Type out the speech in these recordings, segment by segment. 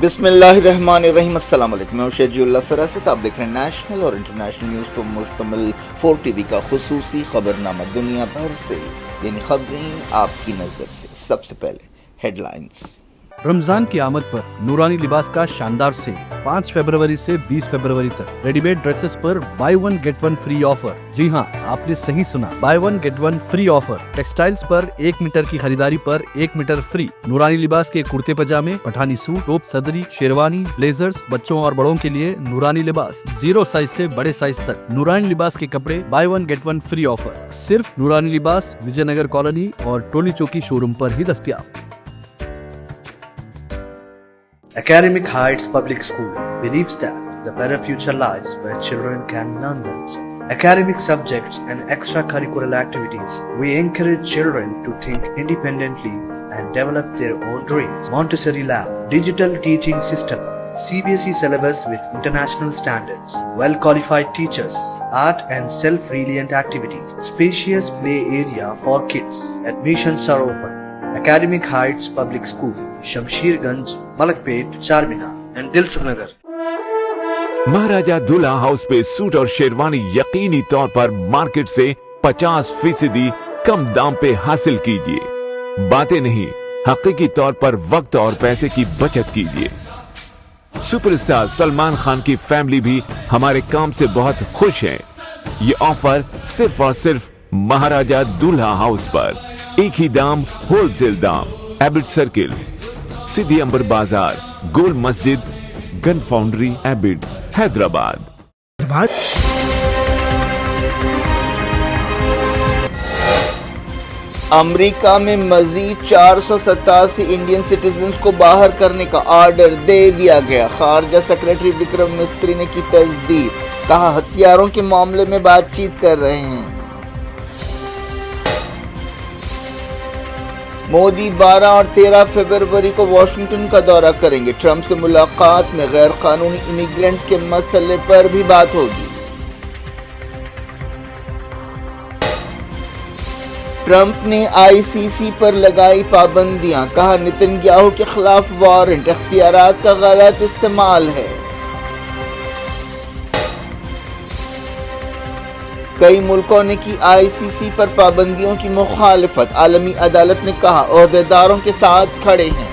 بسم اللہ الرحمن الرحیم۔ السلام علیکم، میں شجی اللہ فراست۔ آپ دیکھ رہے ہیں نیشنل اور انٹرنیشنل نیوز پر مشتمل 4 ٹی وی کا خصوصی خبرنامہ دنیا بھر سے، یعنی خبریں آپ کی نظر سے۔ سب سے پہلے ہیڈ لائنز۔ رمضان کی آمد پر نورانی لباس کا شاندار سیل 5 فروری سے 20 فروری تک۔ ریڈی میڈ ڈریسز پر buy one get one free offer. جی ہاں، آپ نے صحیح سنا، buy one get one free offer. Textiles پر 1 میٹر کی خریداری پر 1 میٹر فری۔ نورانی لباس کے کرتے پجامے، پٹھانی سوٹ، ٹوپ، صدری، شیروانی، بلیزرز، بچوں اور بڑوں کے لیے نورانی لباس 0 سائز سے بڑے سائز تک۔ نورانی لباس کے کپڑے buy one get one free offer صرف نورانی لباس، وجے نگر کالونی اور ٹولی چوکی شو روم پر ہی دستیاب۔ Academic Heights Public School believes that the better future lies where children can learn them. Academic subjects and extracurricular activities. We encourage children to think independently and develop their own dreams. Montessori Lab, digital teaching system, CBSE syllabus with international standards, well-qualified teachers, art and self-reliant activities, spacious play area for kids. Admissions are open. Academic Heights Public School, شمشیر گنج، ملک پیٹ، چار مینار and دلسکھ Nagar. Maharaja دلہا house پہ suit اور شیروانی یقینی طور پر market سے 50% کم دام پہ حاصل کیجیے۔ باتیں نہیں، حقیقی طور پر وقت اور پیسے کی بچت کیجیے۔ سپر اسٹار سلمان خان کی فیملی بھی ہمارے کام سے بہت خوش ہے۔ یہ آفر صرف اور صرف مہاراجہ دلہا ہاؤس پر، ایک ہی دام، ہول سیل دام، ایبٹ سرکل، سدھی امبر بازار، گول مسجد، گن فاؤنڈری، ایبٹس، حیدرآباد۔ امریکہ میں مزید 487 انڈین سٹیزنز کو باہر کرنے کا آرڈر دے دیا گیا۔ خارجہ سیکرٹری وکرم مسری نے کی تصدیق، کہا ہتھیاروں کے معاملے میں بات چیت کر رہے ہیں۔ مودی 12 اور 13 فروری کو واشنگٹن کا دورہ کریں گے۔ ٹرمپ سے ملاقات میں غیر قانونی امیگرینٹس کے مسئلے پر بھی بات ہوگی۔ ٹرمپ نے ICC پر لگائی پابندیاں، کہا نتن یاہو کے خلاف وارنٹ اختیارات کا غلط استعمال ہے۔ کئی ملکوں نے کی ICC پر پابندیوں کی مخالفت۔ عالمی عدالت نے کہا عہدیداروں کے ساتھ کھڑے ہیں۔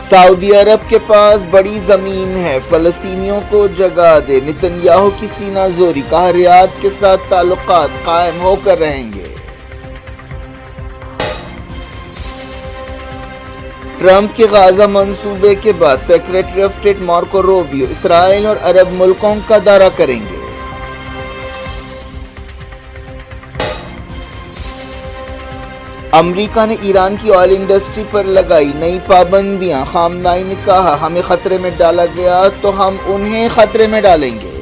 سعودی عرب کے پاس بڑی زمین ہے، فلسطینیوں کو جگہ دے۔ نتن یاہو کی سینہ زوری، کہا ریاض کے ساتھ تعلقات قائم ہو کر رہیں گے۔ ٹرمپ کے غزہ منصوبے کے بعد secretary of state Marco Rubio Israel اور عرب ملکوں کا دورہ کریں گے۔ امریکہ نے ایران کی آئل انڈسٹری پر لگائی نئی پابندیاں۔ خامنئی نے کہا ہمیں خطرے میں ڈالا گیا تو ہم انہیں خطرے میں ڈالیں گے۔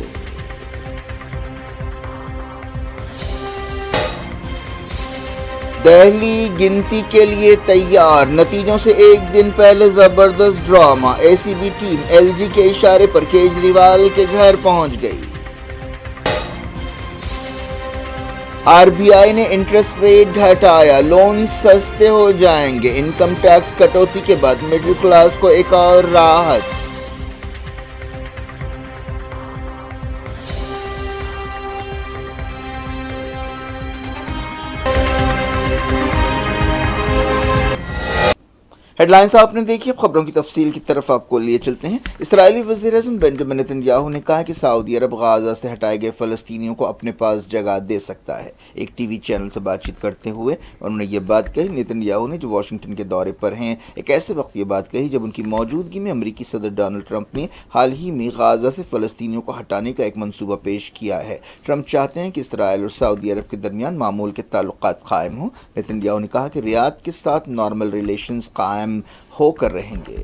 دہلی گنتی کے لیے تیار، نتیجوں سے ایک دن پہلے زبردست ڈرامہ۔ ACB ٹیم LG کے اشارے پر کیجریوال کے گھر پہنچ گئی۔ RBI نے انٹرسٹ ریٹ گھٹایا، لون سستے ہو جائیں گے۔ انکم ٹیکس کٹوتی کے بعد مڈل کلاس کو ایک اور راحت۔ ہیڈ لائنز آپ نے دیکھی، اب خبروں کی تفصیل کی طرف آپ کو لیے چلتے ہیں۔ اسرائیلی وزیر اعظم بنجامن نتن یاہو نے کہا کہ سعودی عرب غزہ سے ہٹائے گئے فلسطینیوں کو اپنے پاس جگہ دے سکتا ہے۔ ایک ٹی وی چینل سے بات چیت کرتے ہوئے انہوں نے یہ بات کہی۔ نتن یاہو نے جو واشنگٹن کے دورے پر ہیں، ایک ایسے وقت یہ بات کہی جب ان کی موجودگی میں امریکی صدر ڈونلڈ ٹرمپ نے حال ہی میں غزہ سے فلسطینیوں کو ہٹانے کا ایک منصوبہ پیش کیا ہے۔ ٹرمپ چاہتے ہیں کہ اسرائیل اور سعودی عرب کے درمیان معمول کے تعلقات قائم ہوں۔ نتن یاہو نے کہا کہ ریاض کے ساتھ نارمل ریلیشنز قائم ہو کر رہیں گے۔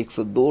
102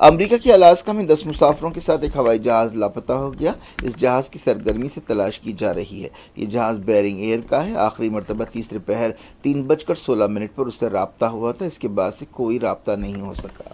امریکہ کی الاسکا میں 10 مسافروں کے ساتھ ایک ہوائی جہاز لاپتہ ہو گیا. اس جہاز کی سرگرمی سے تلاش کی جا رہی ہے. یہ جہاز بیرنگ ایئر کا ہے. آخری مرتبہ تیسرے پہر 3:16 پر اس سے رابطہ ہوا تھا. اس کے بعد سے کوئی رابطہ نہیں ہو سکا.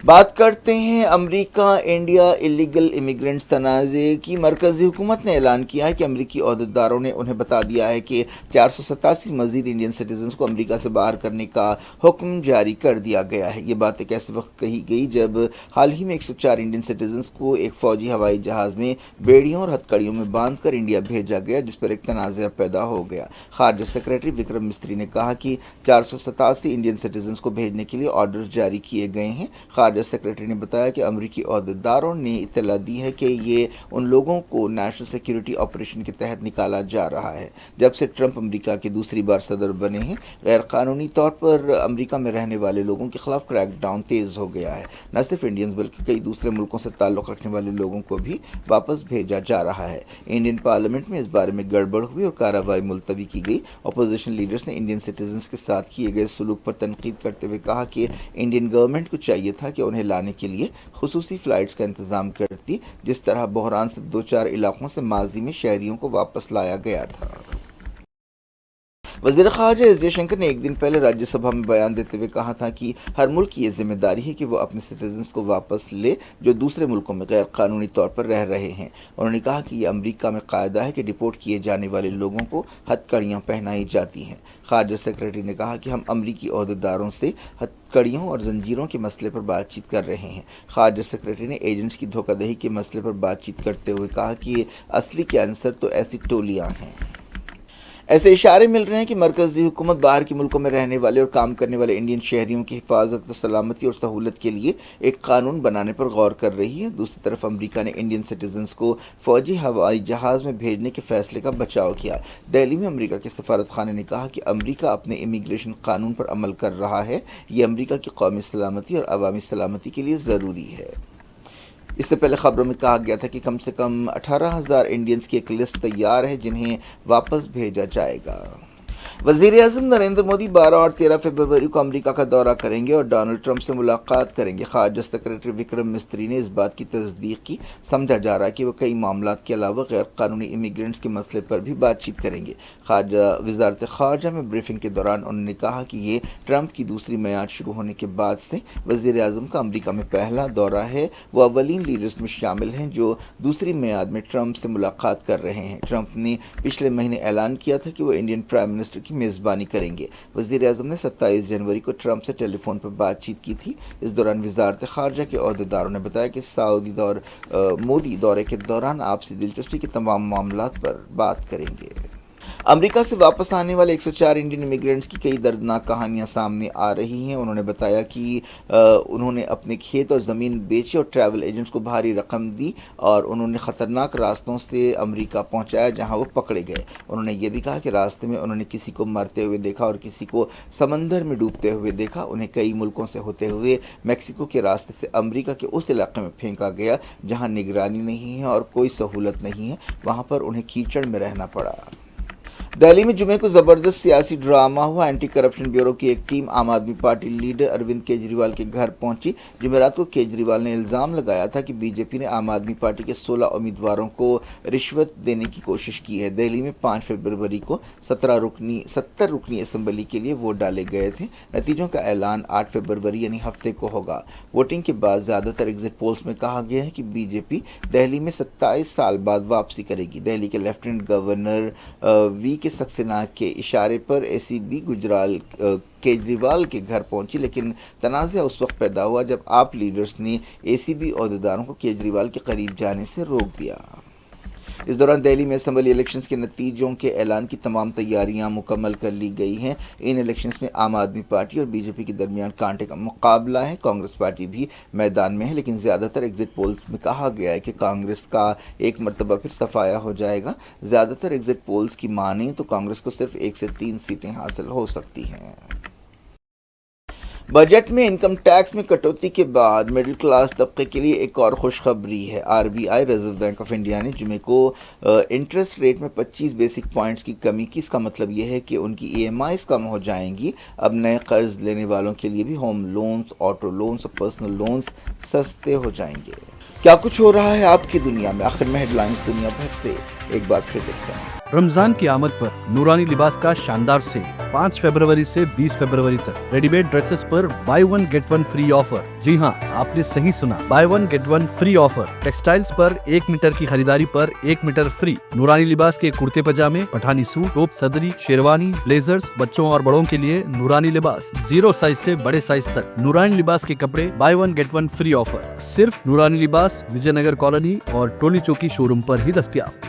بات کرتے ہیں امریکہ انڈیا الیگل امیگرنٹس تنازع کی. مرکزی حکومت نے اعلان کیا ہے کہ امریکی عہدیداروں نے انہیں بتا دیا ہے کہ 487 مزید انڈین سٹیزنز کو امریکہ سے باہر کرنے کا حکم جاری کر دیا گیا ہے. یہ بات ایک ایسے وقت کہی گئی جب حال ہی میں 104 انڈین سٹیزنز کو ایک فوجی ہوائی جہاز میں بیڑیوں اور ہتھکڑیوں میں باندھ کر انڈیا بھیجا گیا، جس پر ایک تنازع پیدا ہو گیا. خارجہ سیکرٹری وکرم مسری نے کہا کہ 487 انڈین سٹیزنز کو بھیجنے کے لیے آرڈر جاری کیے گئے ہیں. خارجہ سیکرٹری نے بتایا کہ امریکی عہدیداروں نے اطلاع دی ہے کہ یہ ان لوگوں کو نیشنل سیکیورٹی آپریشن کے تحت نکالا جا رہا ہے. جب سے ٹرمپ امریکہ کے دوسری بار صدر بنے ہیں، غیر قانونی طور پر امریکہ میں رہنے والے لوگوں کے خلاف کریک ڈاؤن تیز ہو گیا ہے. نہ صرف انڈینز بلکہ کئی دوسرے ملکوں سے تعلق رکھنے والے لوگوں کو بھی واپس بھیجا جا رہا ہے. انڈین پارلیمنٹ میں اس بارے میں گڑبڑ ہوئی اور کارروائی ملتوی کی گئی. اپوزیشن لیڈرز نے انڈین سٹیزنز کے ساتھ کیے گئے سلوک پر تنقید کرتے ہوئے کہا کہ انڈین گورنمنٹ کو چاہیے تھا کہ انہیں لانے کے لیے خصوصی فلائٹس کا انتظام کرتی، جس طرح بحران سے دوچار علاقوں سے ماضی میں شہریوں کو واپس لایا گیا تھا. وزیر خارجہ ایس جے شنکر نے ایک دن پہلے راجیہ سبھا میں بیان دیتے ہوئے کہا تھا کہ ہر ملک کی یہ ذمہ داری ہے کہ وہ اپنے سٹیزنز کو واپس لے جو دوسرے ملکوں میں غیر قانونی طور پر رہ رہے ہیں. انہوں نے کہا کہ یہ امریکہ میں قاعدہ ہے کہ ڈپورٹ کیے جانے والے لوگوں کو ہتھکڑیاں پہنائی جاتی ہیں. خارجہ سیکرٹری نے کہا کہ ہم امریکی عہدیداروں سے ہتھکڑیوں اور زنجیروں کے مسئلے پر بات چیت کر رہے ہیں. خارجہ سیکرٹری نے ایجنٹس کی دھوکہ دہی کے مسئلے پر بات چیت کرتے ہوئے کہا کہ اصلی کینسر تو ایسی ٹولیاں ہیں. ایسے اشارے مل رہے ہیں کہ مرکزی حکومت باہر کے ملکوں میں رہنے والے اور کام کرنے والے انڈین شہریوں کی حفاظت و سلامتی اور سہولت کے لیے ایک قانون بنانے پر غور کر رہی ہے. دوسری طرف امریکہ نے انڈین سٹیزنز کو فوجی ہوائی جہاز میں بھیجنے کے فیصلے کا بچاؤ کیا. دہلی میں امریکہ کے سفارت خانے نے کہا کہ امریکہ اپنے امیگریشن قانون پر عمل کر رہا ہے. یہ امریکہ کی قومی سلامتی اور عوامی سلامتی کے لیے ضروری ہے. اس سے پہلے خبروں میں کہا گیا تھا کہ کم سے کم 18,000 انڈینز کی ایک لسٹ تیار ہے جنہیں واپس بھیجا جائے گا. وزیر اعظم نریندر مودی 12 اور 13 فروری کو امریکہ کا دورہ کریں گے اور ڈونلڈ ٹرمپ سے ملاقات کریں گے. خارجہ سیکرٹری وکرم مسری نے اس بات کی تصدیق کی. سمجھا جا رہا ہے کہ وہ کئی معاملات کے علاوہ غیر قانونی امیگرنٹس کے مسئلے پر بھی بات چیت کریں گے. وزارت خارجہ میں بریفنگ کے دوران انہوں نے کہا کہ یہ ٹرمپ کی دوسری میعاد شروع ہونے کے بعد سے وزیر اعظم کا امریکہ میں پہلا دورہ ہے. وہ اولین لیڈرز میں شامل ہیں جو دوسری میعاد میں ٹرمپ سے ملاقات کر رہے ہیں. ٹرمپ نے پچھلے مہینے اعلان کیا تھا کہ وہ انڈین پرائم منسٹر کی میزبانی کریں گے. وزیر اعظم نے 27 جنوری کو ٹرمپ سے ٹیلی فون پر بات چیت کی تھی. اس دوران وزارت خارجہ کے عہدیداروں نے بتایا کہ مودی دورے کے دوران آپسی دلچسپی کے تمام معاملات پر بات کریں گے. امریکہ سے واپس آنے والے 104 انڈین امیگرنٹس کی کئی دردناک کہانیاں سامنے آ رہی ہیں. انہوں نے بتایا کہ انہوں نے اپنے کھیت اور زمین بیچے اور ٹریول ایجنٹس کو بھاری رقم دی اور انہوں نے خطرناک راستوں سے امریکہ پہنچایا جہاں وہ پکڑے گئے. انہوں نے یہ بھی کہا کہ راستے میں انہوں نے کسی کو مرتے ہوئے دیکھا اور کسی کو سمندر میں ڈوبتے ہوئے دیکھا. انہیں کئی ملکوں سے ہوتے ہوئے میکسیکو کے راستے سے امریکہ کے اس علاقے میں پھینکا گیا جہاں نگرانی نہیں ہے اور کوئی سہولت نہیں ہے. وہاں پر انہیں کیچڑ میں رہنا پڑا. دہلی میں جمعے کو زبردست سیاسی ڈرامہ ہوا. اینٹی کرپشن بیورو کی ایک ٹیم عام آدمی پارٹی لیڈر اروند کیجریوال کے گھر پہنچی. جمعرات کو کیجریوال نے الزام لگایا تھا کہ بی جے پی نے عام آدمی پارٹی کے 16 امیدواروں کو رشوت دینے کی کوشش کی ہے. دہلی میں 5 فروری کو 70 رکنی اسمبلی کے لیے ووٹ ڈالے گئے تھے. نتیجوں کا اعلان 8 فروری یعنی ہفتے کو ہوگا. ووٹنگ کے بعد زیادہ تر ایگزٹ پولز میں کہا گیا ہے کہ بی جے پی دہلی میں 27 سال بعد واپسی کرے گی. دہلی کے لیفٹیننٹ گورنر وی کے سکسینہ کے اشارے پر اے سی بی کیجریوال کے گھر پہنچی، لیکن تنازع اس وقت پیدا ہوا جب آپ لیڈرز نے اے سی بی عہدیداروں کو کیجریوال کے قریب جانے سے روک دیا. اس دوران دہلی میں اسمبلی الیکشنز کے نتیجوں کے اعلان کی تمام تیاریاں مکمل کر لی گئی ہیں. ان الیکشنز میں عام آدمی پارٹی اور بی جے پی کے درمیان کانٹے کا مقابلہ ہے. کانگریس پارٹی بھی میدان میں ہے، لیکن زیادہ تر ایگزٹ پولز میں کہا گیا ہے کہ کانگریس کا ایک مرتبہ پھر صفایا ہو جائے گا. زیادہ تر ایگزٹ پولز کی مانیں تو کانگریس کو صرف 1 سے 3 سیٹیں حاصل ہو سکتی ہیں. بجٹ میں انکم ٹیکس میں کٹوتی کے بعد مڈل کلاس طبقے کے لیے ایک اور خوشخبری ہے۔ RBI reserve bank of India نے جمعے کو انٹرسٹ ریٹ میں 25 بیسک پوائنٹس کی کمی کی۔ اس کا مطلب یہ ہے کہ ان کی EMIs کم ہو جائیں گی۔ اب نئے قرض لینے والوں کے لیے بھی ہوم لونز، آٹو لونز اور پرسنل لونز سستے ہو جائیں گے۔ کیا کچھ ہو رہا ہے آپ کی دنیا میں؟ آخر میں ہیڈ لائنز دنیا بھر سے ایک بار پھر دیکھتے ہیں۔ رمضان کی آمد پر نورانی لباس کا شاندار سیل 5 فروری سے 20 فروری تک ریڈی میڈ ڈریسز پر buy one get one free offer. جی ہاں، آپ نے صحیح سنا، buy one get one free offer. Textiles پر 1 میٹر کی خریداری پر 1 میٹر فری۔ نورانی لباس کے کرتے پجامے، پٹھانی سوٹ، ٹوپ، صدری، شیروانی، بلیزرز، بچوں اور بڑوں کے لیے نورانی لباس 0 سائز سے بڑے سائز تک۔ نورانی لباس کے کپڑے buy one get one free offer صرف نورانی لباس، وجے نگر کالونی اور ٹولی چوکی شو روم پر ہی دستیاب۔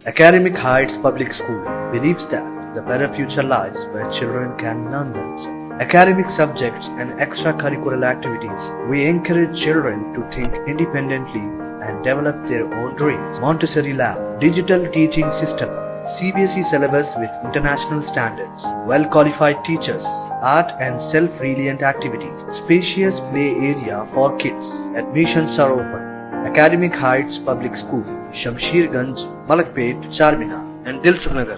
Academic Heights Public School believes that the better future lies where children can learn them. Academic subjects and extracurricular activities. We encourage children to think independently and develop their own dreams. Montessori Lab, digital teaching system, CBSE syllabus with international standards, well-qualified teachers, art and self-reliant activities, spacious play area for kids. Admissions are open. Academic Heights Public School, Shamsher Ganj, Malakpet, Charminar and Dilsukh Nagar.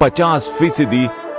50%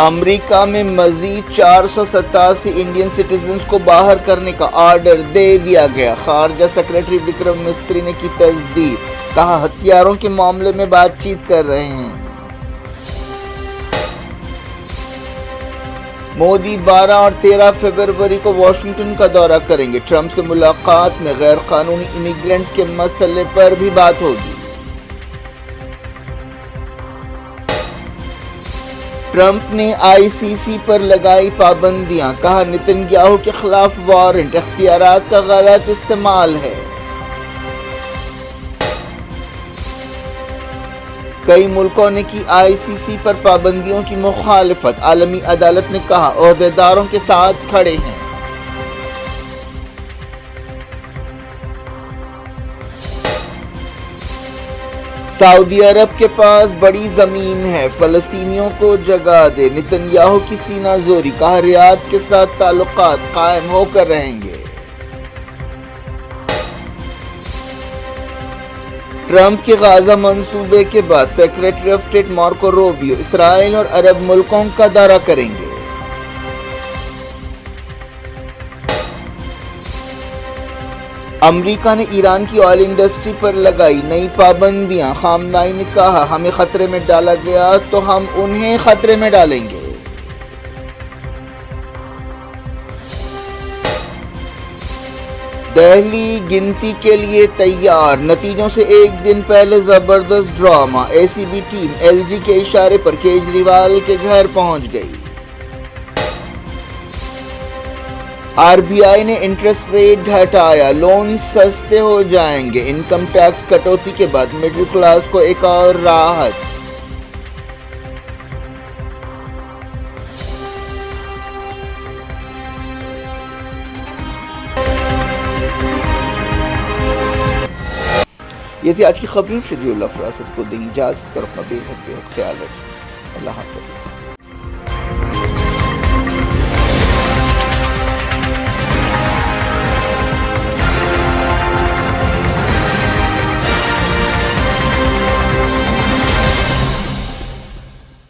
امریکہ میں مزید 487 Indian citizens کو باہر کرنے کا order دے دیا گیا۔ خارجہ secretary Vikram مسری نے کی تصدیق، کہا ہتھیاروں کے معاملے میں بات چیت کر رہے ہیں۔ مودی 12 اور 13 فروری کو واشنگٹن کا دورہ کریں گے۔ ٹرمپ سے ملاقات میں غیر قانونی امیگرینٹس کے مسئلے پر بھی بات ہوگی۔ ٹرمپ نے ICC پر لگائی پابندیاں، کہا نتن یاہو کے خلاف وارنٹ اختیارات کا غلط استعمال ہے۔ کئی ملکوں نے کی ICC پر پابندیوں کی مخالفت، عالمی عدالت نے کہا عہدیداروں کے ساتھ کھڑے ہیں۔ سعودی عرب کے پاس بڑی زمین ہے، فلسطینیوں کو جگہ دے، نتن یاہو کی سینہ زوری، کہا ریاض کے ساتھ تعلقات قائم ہو کر رہیں گے۔ ٹرمپ کے غزہ منصوبے کے بعد secretary of state Marco Rubio Israel اور عرب ملکوں کا دورہ کریں گے۔ امریکہ نے ایران کی آئل انڈسٹری پر لگائی نئی پابندیاں، خامنائی نے کہا ہمیں خطرے میں ڈالا گیا تو ہم انہیں خطرے میں ڈالیں گے۔ دہلی گنتی کے لیے تیار، نتیجوں سے ایک دن پہلے زبردست ڈرامہ، ACB ٹیم LG کے اشارے پر کیجریوال کے گھر پہنچ گئی۔ RBI نے انٹرسٹ ریٹ گھٹایا، لون سستے ہو جائیں گے، انکم ٹیکس کٹوتی کے بعد مڈل کلاس کو ایک اور راحت۔ یہ تھی آج کی خبریں۔ شجیع اللہ فراست کو دیں اجازت اور اپنا بے حد خیال رکھیں۔ اللہ حافظ۔